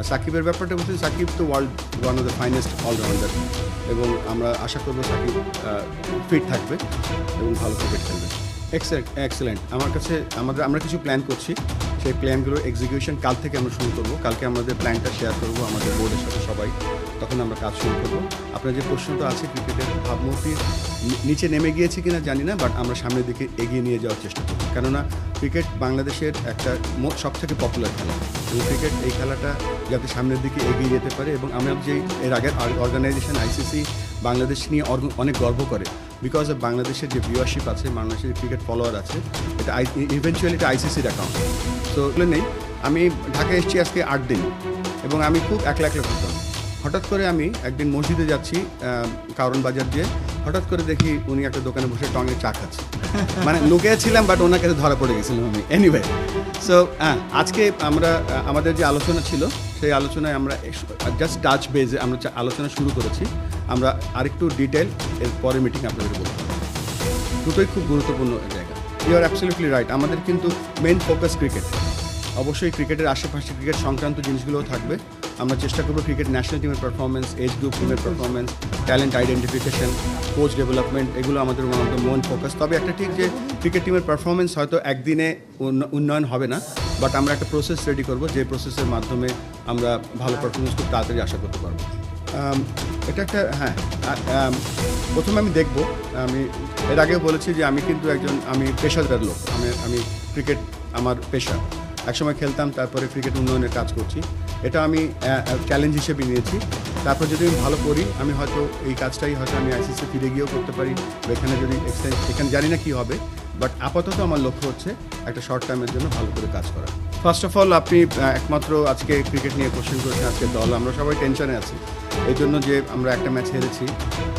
সাকিবের ব্যাপারটা বলছি, সাকিব তো world one of the finest allrounder, এবং আমরা আশা করবো সাকিব ফিট থাকবে এবং ভালো ক্রিকেট খেলবে। এক্সেলেন্ট। আমার কাছে আমরা কিছু প্ল্যান করছি, সেই প্ল্যানগুলোর এক্সিকিউশন কাল থেকে আমরা শুরু করবো। কালকে আমাদের প্ল্যানটা শেয়ার করবো আমাদের বোর্ডের সাথে সবাই, তখন আমরা কাজ শুরু করবো। আপনার যে প্রশ্নটা আছে ক্রিকেটের ভাবমূর্তি নিচে নেমে গিয়েছে কিনা জানি না, বাট আমরা সামনের দিকে এগিয়ে নিয়ে যাওয়ার চেষ্টা করবো। কেননা ক্রিকেট বাংলাদেশের একটা সবথেকে পপুলার খেলা, এবং ক্রিকেট এই খেলাটা যাতে সামনের দিকে এগিয়ে যেতে পারে। এবং আমরা যে এর আগের অর্গানাইজেশন আইসিসি বাংলাদেশ নিয়ে অনেক গর্ব করে, বিকজ অফ বাংলাদেশের যে ভিউয়ারশিপ আছে, বাংলাদেশের ক্রিকেট ফলোয়ার আছে, এটা ইভেনচুয়ালি এটা আইসিসির অ্যাকাউন্ট। তো নেই, আমি ঢাকায় এসেছি আজকে 8 দিন, এবং আমি খুব একলা করতাম। হঠাৎ করে আমি একদিন মসজিদে যাচ্ছি কারণ বাজার দিয়ে, হঠাৎ করে দেখি উনি একটা দোকানে বসে টঙে চা খাচ্ছে। মানে লুকিয়ে ছিলাম, বাট ওনার কাছে ধরা পড়ে গেছিলাম আমি। এনিওয়ে, সো আজকে আমরা আমাদের যে আলোচনা ছিল, সেই আলোচনায় আমরা জাস্ট টাচ বেজে আমরা আলোচনা শুরু করেছি। আমরা আরেকটু ডিটেল এর পরে মিটিং আপনাদের বলতে পারবো। দুটোই খুব গুরুত্বপূর্ণ জায়গা। You are absolutely right. আমাদের কিন্তু মেইন ফোকাস ক্রিকেট। অবশ্যই ক্রিকেটের আশেপাশে ক্রিকেট সংক্রান্ত জিনিসগুলোও থাকবে। আমরা চেষ্টা করবো ক্রিকেট ন্যাশনাল টিমের পারফরমেন্স, এজ গ্রুপ টিমের performance, talent identification, coach development, এগুলো আমাদের মেইন ফোকাস। তবে একটা ঠিক যে ক্রিকেট টিমের পারফরমেন্স হয়তো একদিনে উন্নয়ন হবে না, বাট আমরা একটা প্রসেস রেডি করবো, যে প্রসেসের মাধ্যমে আমরা ভালো পারফরমেন্স খুব তাড়াতাড়ি আশা করতে পারবো। এটা একটা প্রথমে আমি দেখবো, আমি এর আগেও বলেছি যে আমি কিন্তু আমি পেশাদার লোক। আমি ক্রিকেট আমার পেশা। একসময় খেলতাম, তারপরে ক্রিকেট উন্নয়নের কাজ করছি। এটা আমি চ্যালেঞ্জ হিসেবে নিয়েছি। তারপর যদি আমি ভালো করি, আমি হয়তো এই কাজটাই হয়তো আমি আইসিসি ফিরে গিয়েও করতে পারি, বা এখানে যদি এখানে জানি না কী হবে, বাট আপাতত আমার লক্ষ্য হচ্ছে একটা শর্ট টাইমের জন্য ভালো করে কাজ করা। ফার্স্ট অফ অল, আপনি একমাত্র আজকে ক্রিকেট নিয়ে কোশ্চেন করেছেন। আজকের দল আমরা সবাই টেনশনে আছি এই জন্য যে আমরা একটা ম্যাচ হেরেছি।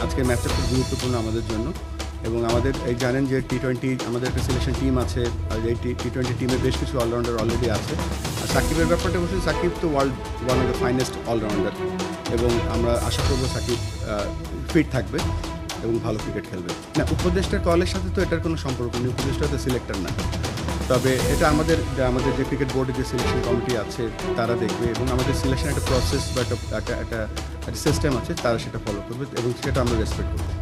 আজকের ম্যাচটা খুব গুরুত্বপূর্ণ আমাদের জন্য, এবং আমাদের এই জানেন যে T20 আমাদের একটা সিলেকশন টিম আছে, আর এই T20 টিমে বেশ কিছু অলরাউন্ডার অলরেডি আছে। আর সাকিবের ব্যাপারটা বলছি, সাকিব তো world one of the finest allrounder, এবং আমরা আশা করবো সাকিব ফিট থাকবে এবং ভালো ক্রিকেট খেলবে। না, উপদেষ্টার কলের সাথে তো এটার কোনো সম্পর্ক নেই, উপদেষ্টা তো সিলেক্টর না। তবে এটা আমাদের যে ক্রিকেট বোর্ডের যে সিলেকশন কমিটি আছে তারা দেখবে, এবং আমাদের সিলেকশন একটা প্রসেস বা একটা সিস্টেম আছে, তারা সেটা ফলো করবে, এবং সেটা আমরা রেসপেক্ট করবো।